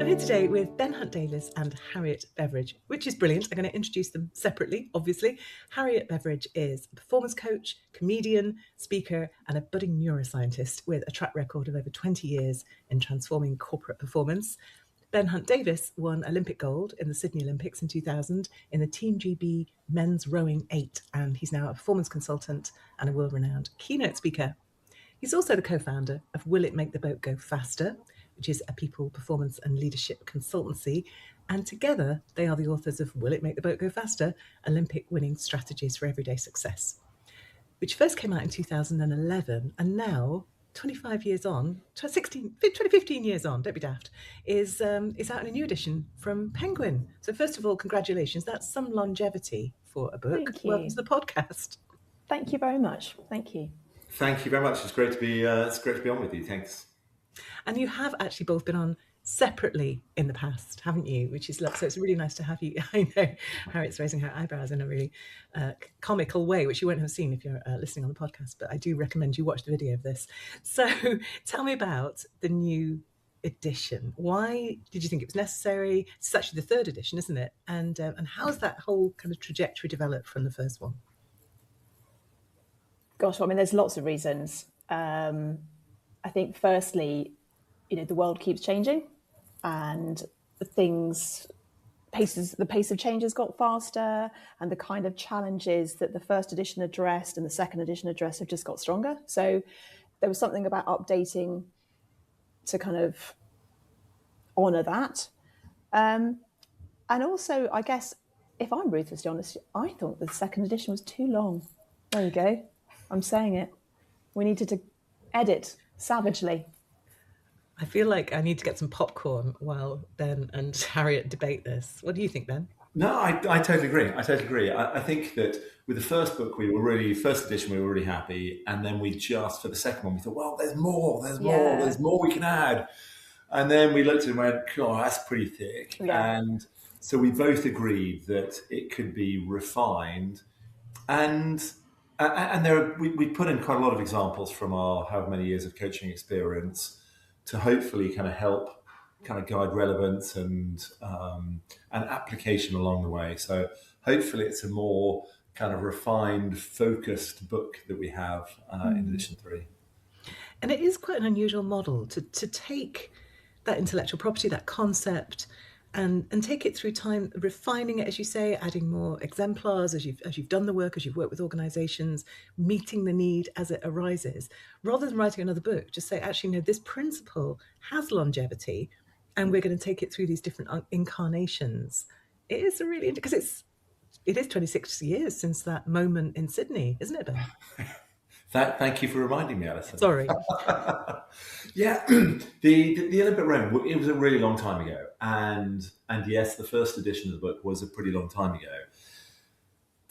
I'm here today with Ben Hunt-Davis and Harriet Beveridge, which is brilliant. I'm going to introduce them separately, obviously. Harriet Beveridge is a performance coach, comedian, speaker, and a budding neuroscientist with a track record of over 20 years in transforming corporate performance. Ben Hunt-Davis won Olympic gold in the Sydney Olympics in 2000 in the Team GB men's rowing 8, and he's now a performance consultant and a world-renowned keynote speaker. He's also the co-founder of Will It Make the Boat Go Faster, which is a people, performance and leadership consultancy. And together, they are the authors of Will It Make the Boat Go Faster? Olympic-winning strategies for everyday success, which first came out in 2011, and now, 25 years on, 15 years on, don't be daft, is out in a new edition from Penguin. So first of all, congratulations. That's some longevity for a book. Thank you. Welcome to the podcast. Thank you very much. Thank you. Thank you very much. It's great to be on with you. Thanks. And you have actually both been on separately in the past, haven't you? Which is so it's really nice to have you. I know Harriet's raising her eyebrows in a really comical way, which you won't have seen if you're listening on the podcast, but I do recommend you watch the video of this. So tell me about the new edition. Why did you think it was necessary? It's actually the third edition, isn't it? And how's that whole kind of trajectory developed from the first one? Gosh, well, I mean, there's lots of reasons. I think firstly, the world keeps changing, and the pace of change has got faster, and the kind of challenges that the first edition addressed and the second edition addressed have just got stronger. So there was something about updating to kind of honour that. And also, I guess, if I'm ruthlessly honest, I thought the second edition was too long. There you go. I'm saying it. We needed to edit savagely. I feel like I need to get some popcorn while Ben and Harriet debate this. What do you think, Ben? No, I totally agree. I think that with the first book, first edition, we were really happy. And then for the second one, we thought, well, there's more we can add. And then we looked and went, oh, that's pretty thick. Yeah. And so we both agreed that it could be refined. And we put in quite a lot of examples from our however many years of coaching experience to hopefully kind of help kind of guide relevance and application along the way. So hopefully it's a more kind of refined, focused book that we have in edition 3. And it is quite an unusual model to take that intellectual property, that concept, and take it through time, refining it, as you say, adding more exemplars as you've done the work, as you've worked with organizations, meeting the need as it arises, rather than writing another book. Just say, actually, no, this principle has longevity, and we're going to take it through these different incarnations. It is because it is 26 years since that moment in Sydney, isn't it, Ben? Thank you for reminding me, Alison. Sorry. Yeah, the Olympic rowing, it was a really long time ago, and yes, the first edition of the book was a pretty long time ago,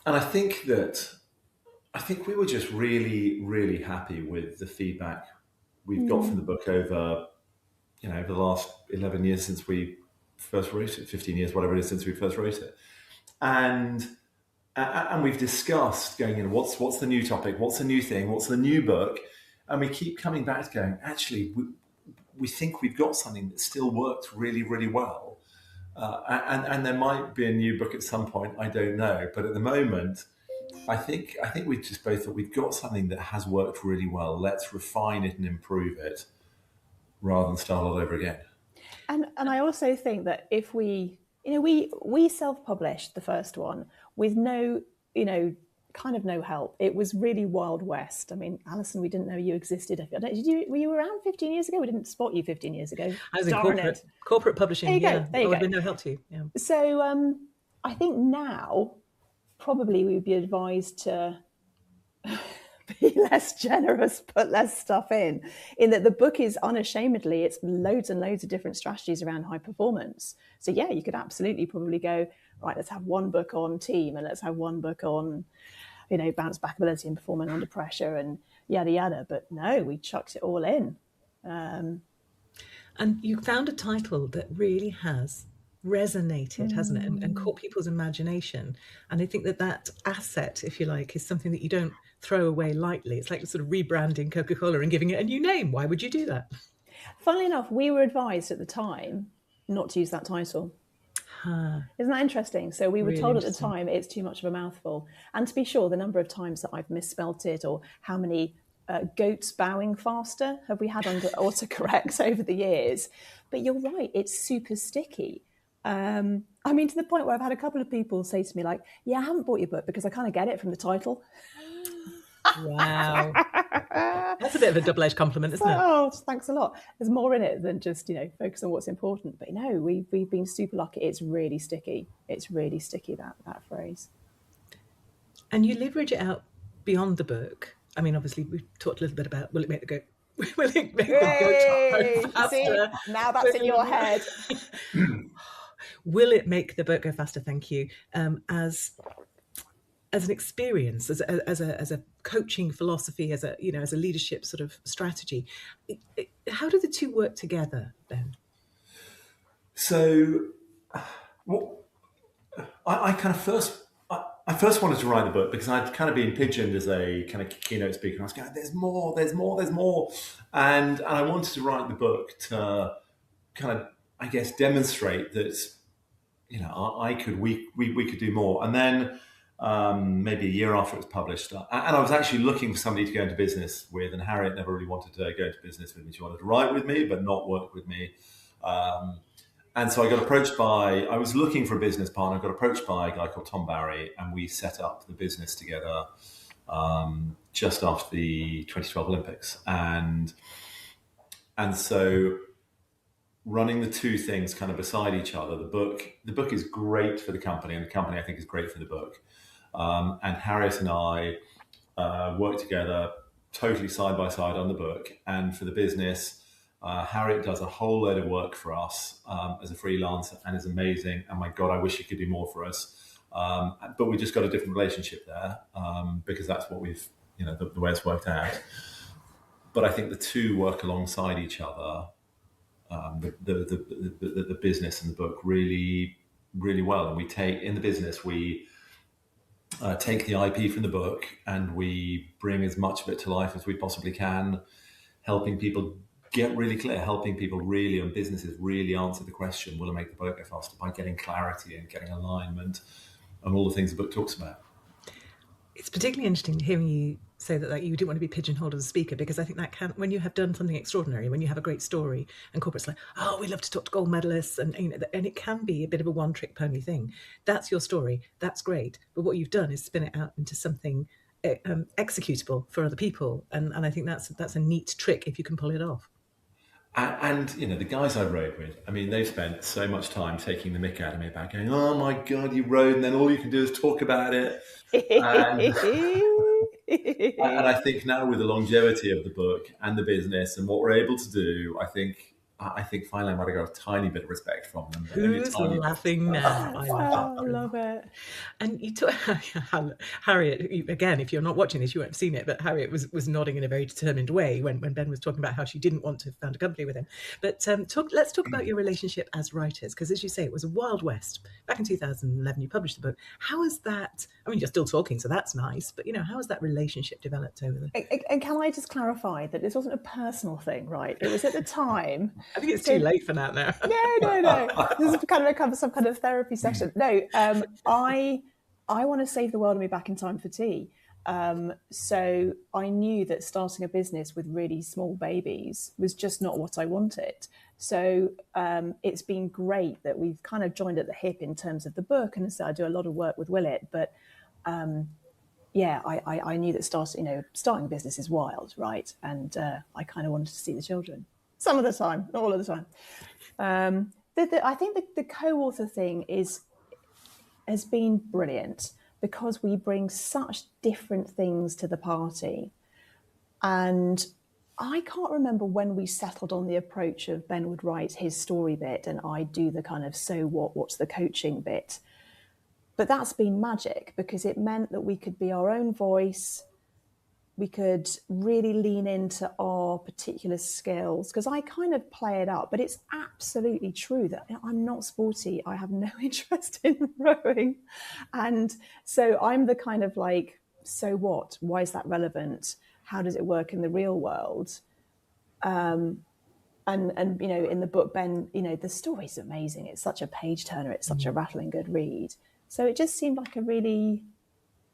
and I think we were just really, really happy with the feedback we've got from the book over the last 11 years since we first wrote it, 15 years, whatever it is, since we first wrote it, and we've discussed going in, what's the new topic, what's the new thing, what's the new book, and we keep coming back to going, actually, we think we've got something that still works really, really well, and there might be a new book at some point, I don't know, but at the moment, I think we just both thought we've got something that has worked really well. Let's refine it and improve it, rather than start all over again. And I also think that if we self-published the first one with no help. It was really Wild West. I mean, Alison, we didn't know you existed. Were you around 15 years ago? We didn't spot you 15 years ago. I was in corporate publishing. There you go. There would be no help to you. Yeah. So I think now probably we'd be advised to be less generous, put less stuff in that the book is unashamedly, it's loads and loads of different strategies around high performance. So yeah, you could absolutely probably go, right, let's have one book on team, and let's have one book on, bounce back ability and performing under pressure and yada, yada. But no, we chucked it all in. And you found a title that really has resonated, hasn't it, and caught people's imagination. And I think that asset, if you like, is something that you don't throw away lightly. It's like sort of rebranding Coca-Cola and giving it a new name. Why would you do that? Funnily enough, we were advised at the time not to use that title. Huh. Isn't that interesting? So we were Really told at the interesting. time it's too much of a mouthful. And to be sure, the number of times that I've misspelt it, or how many goats bowing faster have we had under autocorrect over the years. But you're right, it's super sticky. I mean, to the point where I've had a couple of people say to me, like, yeah, I haven't bought your book because I kind of get it from the title. Wow. That's a bit of a double-edged compliment, isn't it? Oh, thanks a lot. There's more in it than just, focus on what's important. But no, we've been super lucky. It's really sticky. It's really sticky, that phrase. And you leverage it out beyond the book. I mean, obviously, we've talked a little bit about will it make the goat go faster? See, now that's in your head. Will it make the boat go faster? Thank you. As an experience, as a coaching philosophy, as a leadership sort of strategy, how do the two work together, Ben? So, I first wanted to write the book because I'd kind of been pigeoned as a kind of keynote speaker. I was going, there's more. And I wanted to write the book to kind of, I guess, demonstrate that, we could do more. And then maybe a year after it was published, and I was actually looking for somebody to go into business with, and Harriet never really wanted to go into business with me. She wanted to write with me, but not work with me. And so I was looking for a business partner. I got approached by a guy called Tom Barry, and we set up the business together just after the 2012 Olympics. And so running the two things kind of beside each other, the book is great for the company, and the company, I think, is great for the book. And Harriet and I work together totally side by side on the book. And for the business, Harriet does a whole load of work for us as a freelancer and is amazing. And my God, I wish she could do more for us. But we just got a different relationship there because that's what we've, the way it's worked out. But I think the two work alongside each other, the business and the book really, really well. And we take the IP from the book and we bring as much of it to life as we possibly can, helping people get really clear, helping people really, and businesses really answer the question, will it make the boat go faster, by getting clarity and getting alignment and all the things the book talks about. It's particularly interesting hearing you say that you didn't want to be pigeonholed as a speaker, because I think that can, when you have done something extraordinary, when you have a great story, and corporates like, oh, we love to talk to gold medalists, and it can be a bit of a one-trick pony thing. That's your story. That's great. But what you've done is spin it out into something executable for other people, and I think that's a neat trick if you can pull it off. And the guys I rode with, I mean, they've spent so much time taking the mick out of me about going, oh my God, you rode, and then all you can do is talk about it. And I think now, with the longevity of the book and the business and what we're able to do, I think finally I might have got a tiny bit of respect from them. Who's laughing now? I love it. And you talk, Harriet, again, if you're not watching this, you won't have seen it, but Harriet was nodding in a very determined way when Ben was talking about how she didn't want to found a company with him. But let's talk about your relationship as writers, because as you say, it was a wild west. Back in 2011, you published the book. How is that? I mean, you're still talking, so that's nice, but how has that relationship developed over there? And can I just clarify that this wasn't a personal thing, right? It was at the time. I think it's too late for that now. No. This is kind of some kind of therapy session. No, I want to save the world and be back in time for tea. So I knew that starting a business with really small babies was just not what I wanted. So it's been great that we've kind of joined at the hip in terms of the book. And so I do a lot of work with Willett, but I knew that starting a business is wild, right? And I kind of wanted to see the children. Some of the time, not all of the time. I think the co-author thing has been brilliant because we bring such different things to the party. And I can't remember when we settled on the approach of Ben would write his story bit and I do the kind of what's the coaching bit. But that's been magic because it meant that we could be our own voice. We could really lean into our particular skills, because I kind of play it up, but it's absolutely true that I'm not sporty. I have no interest in rowing. And so I'm the kind of like, so what? Why is that relevant? How does it work in the real world? And you know, in the book, Ben, you know, the story's amazing. It's such a page turner. It's such a rattling good read. So it just seemed like a really,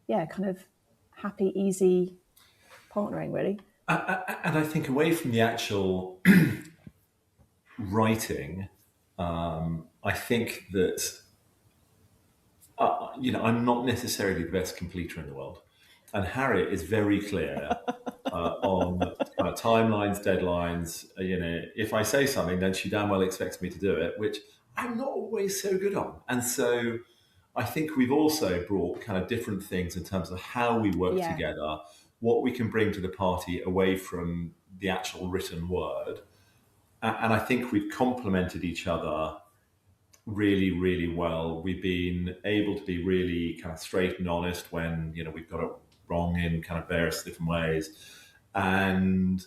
kind of happy, easy partnering, really. And I think away from the actual writing, I think that I'm not necessarily the best completer in the world, and Harriet is very clear on kind of timelines, deadlines. If I say something, then she damn well expects me to do it, which I'm not always so good on. And so I think we've also brought kind of different things in terms of how we work together, what we can bring to the party away from the actual written word. And I think we've complemented each other really, really well. We've been able to be really kind of straight and honest when, we've got it wrong in kind of various different ways. And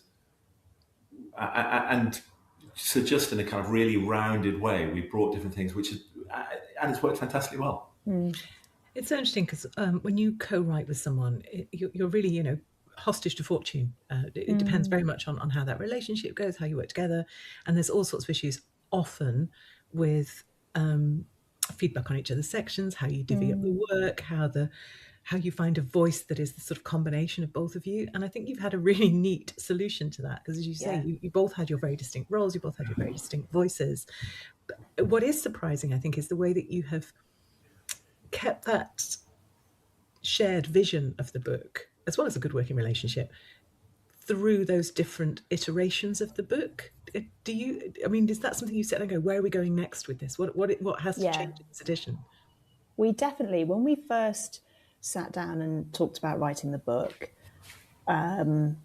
so just in a kind of really rounded way, we brought different things, and it's worked fantastically well. It's so interesting because when you co-write with someone, you're really, hostage to fortune. It depends very much on how that relationship goes, how you work together. And there's all sorts of issues often with feedback on each other's sections, how you divvy up the work, how you find a voice that is the sort of combination of both of you. And I think you've had a really neat solution to that because, as you say, you both had your very distinct roles, you both had your very distinct voices. But what is surprising, I think, is the way that you have kept that shared vision of the book, as well as a good working relationship, through those different iterations of the book. Is that something you sit and go, where are we going next with this? What has to change in this edition? We definitely, when we first sat down and talked about writing the book, and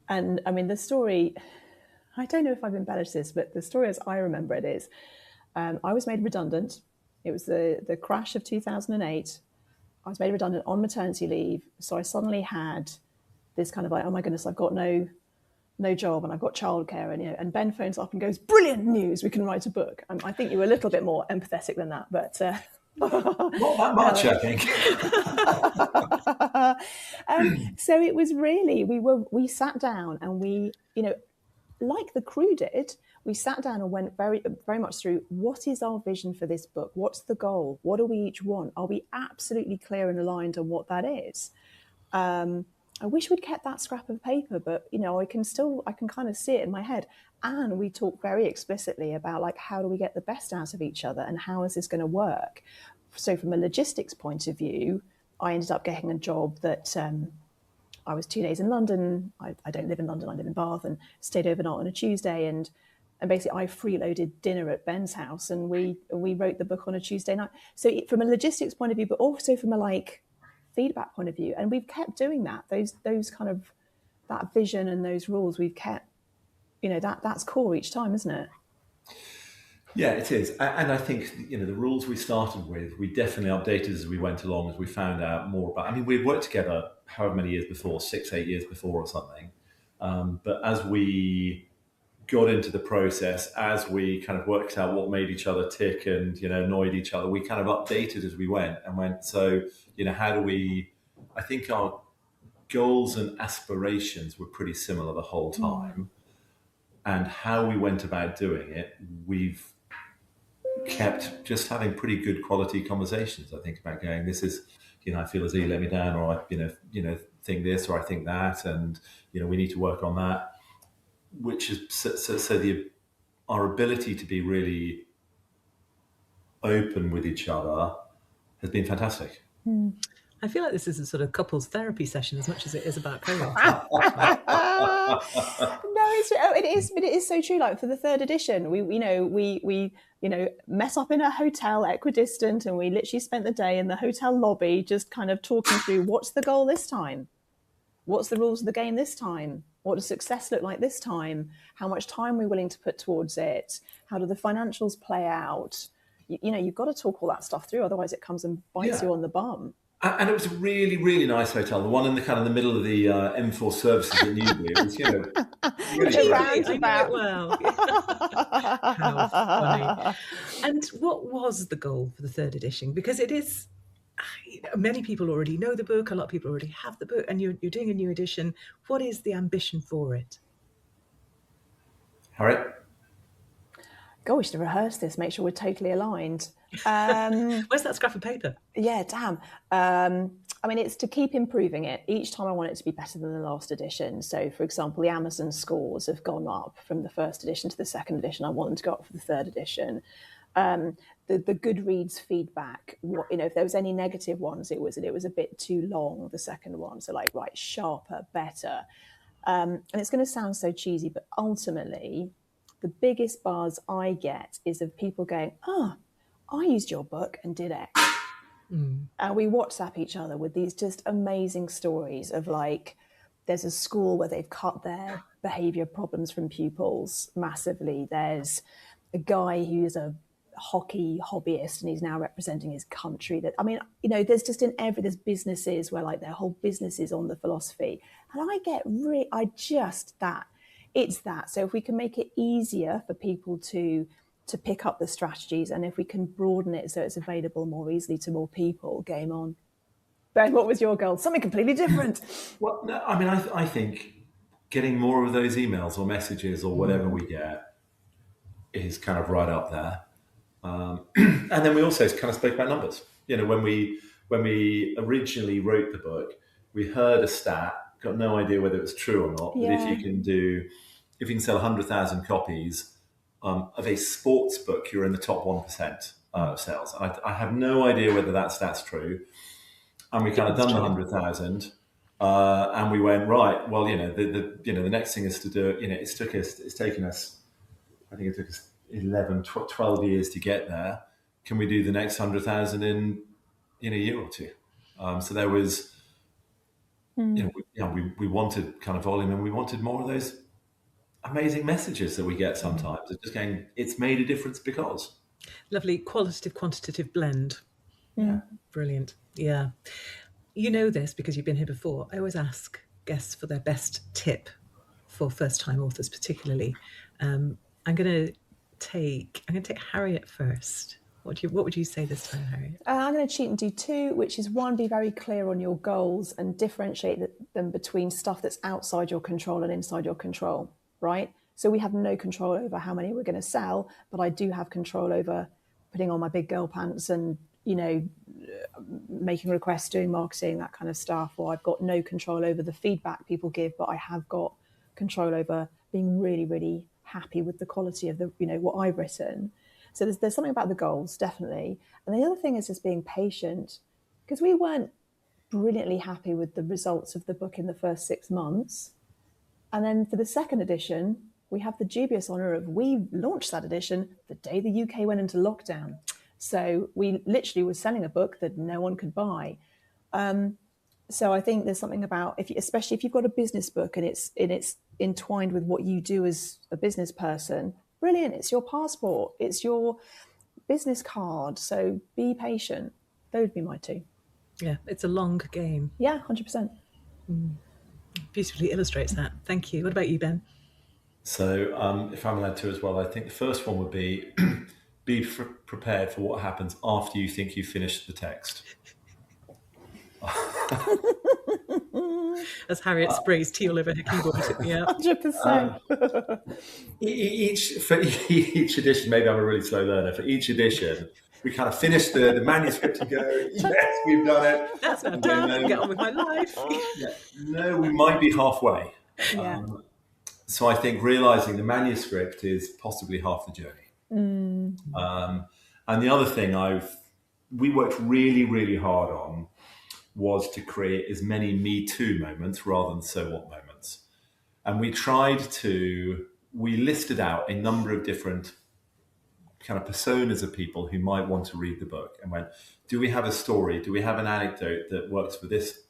I mean, the story, I don't know if I've embellished this, but the story as I remember it is, I was made redundant. It was the crash of 2008. I was made redundant on maternity leave. So I suddenly had this kind of like, oh my goodness, I've got no job and I've got childcare. And Ben phones up and goes, brilliant news, we can write a book. I think you were a little bit more empathetic than that, but... not that much, I think. So it was really, we sat down and we, like the crew did, we sat down and went very, very much through what is our vision for this book? What's the goal? What do we each want? Are we absolutely clear and aligned on what that is? I wish we'd kept that scrap of paper, but I can kind of see it in my head. And we talk very explicitly about like, how do we get the best out of each other and how is this going to work? So from a logistics point of view, I ended up getting a job that I was 2 days in London. I don't live in London, I live in Bath, and stayed overnight on a Tuesday. And basically I freeloaded dinner at Ben's house and we wrote the book on a Tuesday night. So from a logistics point of view, but also from a feedback point of view. And we've kept doing that, those kind of, that vision and those rules we've kept, that's core each time, isn't it? Yeah, it is. And I think, the rules we started with, we definitely updated as we went along, as we found out more about, we'd worked together however many years before, 6-8 years before or something. But as we got into the process, as we kind of worked out what made each other tick and, annoyed each other, we kind of updated as we went and went, so, how do we, I think our goals and aspirations were pretty similar the whole time. And how we went about doing it, we've kept just having pretty good quality conversations. I think about going, this is, I feel as though you let me down, or I, think this, or I think that, and we need to work on that. Which is so our ability to be really open with each other has been fantastic. I feel like this is a sort of couples therapy session as much as it is about co-writing. No, it is, but it is so true. Like for the third edition, we met up in a hotel equidistant, and we literally spent the day in the hotel lobby, just kind of talking through what's the goal this time, what's the rules of the game this time, what does success look like this time, how much time we're willing to put towards it, how do the financials play out. You've got to talk all that stuff through, otherwise it comes and bites you on the bum. And it was a really, really nice hotel. The one in the kind of the middle of the M4 services at Newbury. It was, really roundabout. Well, how funny. And what was the goal for the third edition? Because it is, many people already know the book. A lot of people already have the book, and you're doing a new edition. What is the ambition for it? Harriet? God, we should have rehearsed this, make sure we're totally aligned. Where's that scrap of paper? Yeah, damn. I mean, it's to keep improving it. Each time I want it to be better than the last edition. So, for example, the Amazon scores have gone up from the first edition to the second edition. I want them to go up for the third edition. The Goodreads feedback, if there was any negative ones, it was a bit too long, the second one. So, like, right, sharper, better. And it's going to sound so cheesy, but ultimately, the biggest buzz I get is of people going, I used your book and did X. And we WhatsApp each other with these just amazing stories of, like, there's a school where they've cut their behaviour problems from pupils massively. There's a guy who's a hockey hobbyist and he's now representing his country. There's just there's businesses where, like, their whole business is on the philosophy. And I get it's that. So if we can make it easier for people to pick up the strategies, and if we can broaden it so it's available more easily to more people, game on. Ben, what was your goal? Something completely different. Well, no, I mean, I think getting more of those emails or messages or whatever we get is kind of right up there. And then we also kind of spoke about numbers. When we originally wrote the book, we heard a stat, got no idea whether it was true or not. Yeah. But if you can sell 100,000 copies of a sports book, you're in the top 1% of sales. I have no idea whether that stat's true. And we kind of done the 100,000, and we went, right, well, the next thing is to do it. It's taken us, I think it took us 11, 12 years to get there. Can we do the next 100,000 in a year or two? So there was, we wanted kind of volume, and we wanted more of those amazing messages that we get sometimes. It's just going, it's made a difference because. Lovely qualitative, quantitative blend. Yeah. Brilliant. Yeah. You know this because you've been here before. I always ask guests for their best tip for first-time authors, particularly. I'm going to take Harriet first. What would you say this time, Harriet? I'm going to cheat and do two, which is one, be very clear on your goals and differentiate them between stuff that's outside your control and inside your control, right? So we have no control over how many we're going to sell, but I do have control over putting on my big girl pants and, making requests, doing marketing, that kind of stuff. Or I've got no control over the feedback people give, but I have got control over being really, really happy with the quality of what I've written. So there's something about the goals, definitely. And the other thing is just being patient, because we weren't brilliantly happy with the results of the book in the first 6 months. And then for the second edition, we have the dubious honour of we launched that edition the day the UK went into lockdown. So we literally were selling a book that no one could buy. So I think there's something about, especially if you've got a business book and it's entwined with what you do as a business person, brilliant. It's your passport. It's your business card. So be patient. Those would be my two. Yeah, it's a long game. Yeah, 100%. Beautifully illustrates that. Thank you. What about you, Ben? So if I'm allowed to as well, I think the first one would be be prepared for what happens after you think you've finished the text. As Harriet sprays tea all over her keyboard. Yeah, 100%. For each edition, maybe I'm a really slow learner. For each edition, we kind of finish the manuscript and go, yes, we've done it. That's now done. Get on with my life. No, we might be halfway. Yeah. So I think realizing the manuscript is possibly half the journey. And the other thing we worked really, really hard on was to create as many Me Too moments rather than So What moments. And we listed out a number of different kind of personas of people who might want to read the book and went, do we have a story? Do we have an anecdote that works for this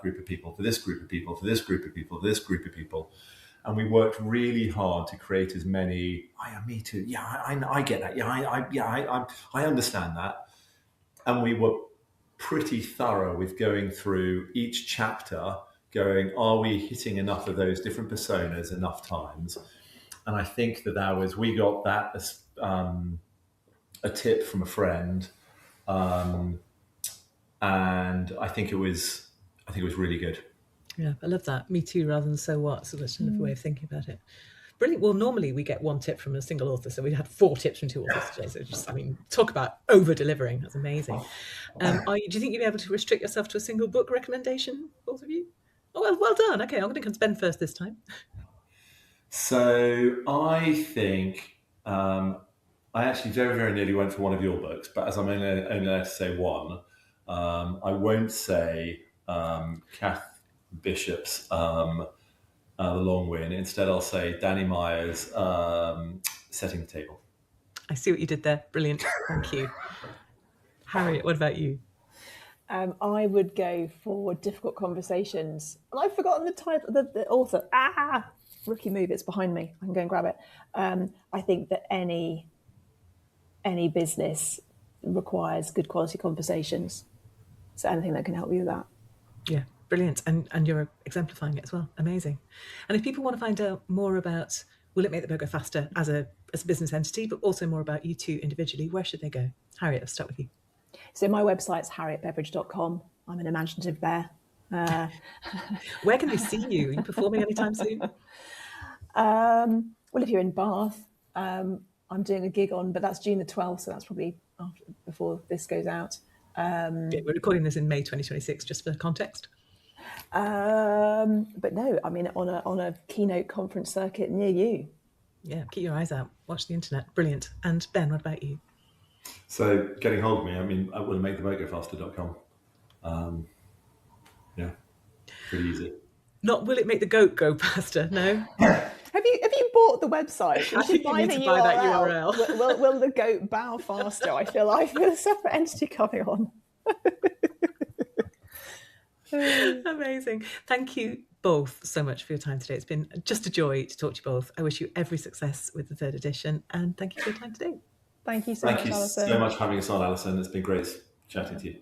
group of people, for this group of people, for this group of people, for this group of people? And we worked really hard to create as many, me too. Yeah, I get that. Yeah, I understand that. And we were pretty thorough with going through each chapter, going, are we hitting enough of those different personas enough times? And I think we got that as a tip from a friend. And I think it was really good. Yeah, I love that. Me too, rather than so what. So that's another way of thinking about it. Brilliant. Well, normally we get one tip from a single author, so we had 4 tips from 2 authors today. So just, I mean, talk about over-delivering. That's amazing. Do you think you'd be able to restrict yourself to a single book recommendation, both of you? Oh, well done. Okay, I'm going to come to Ben first this time. So I think I actually very, very nearly went for one of your books, but as I'm only allowed to say one, I won't say Kath Bishop's The Long Win. Instead, I'll say Danny Meyer's Setting the Table. I see what you did there. Brilliant. Thank you. Harriet, what about you? I would go for Difficult Conversations. And I've forgotten the title, the author. Rookie move, it's behind me. I can go and grab it. I think that any business requires good quality conversations. So anything that can help you with that. Yeah, brilliant. And you're exemplifying it as well. Amazing. And if people want to find out more about Will It Make the Boat Go Faster as a business entity, but also more about you two individually, where should they go? Harriet, I'll start with you. So my website's harrietbeveridge.com. I'm an imaginative bear. Where can they see you? Are you performing anytime soon? Well, if you're in Bath, I'm doing a gig on, but that's June the 12th, so that's probably before this goes out. We're recording this in May 2026, just for context. But no, I mean on a keynote conference circuit near you. Yeah, keep your eyes out. Watch the internet. Brilliant. And Ben, what about you? So getting hold of me, I mean, I will make the boat go faster.com. Yeah, pretty easy. Not will it make the goat go faster? No. Have you bought the website? I think you need to buy that URL. Will the goat bow faster? I feel like with a separate entity coming on. Amazing. Thank you both so much for your time today. It's been just a joy to talk to you both. I wish you every success with the 3rd edition, and thank you for your time today. Thank you so much, Alison. Thank you so much for having us on, Alison. It's been great chatting to you.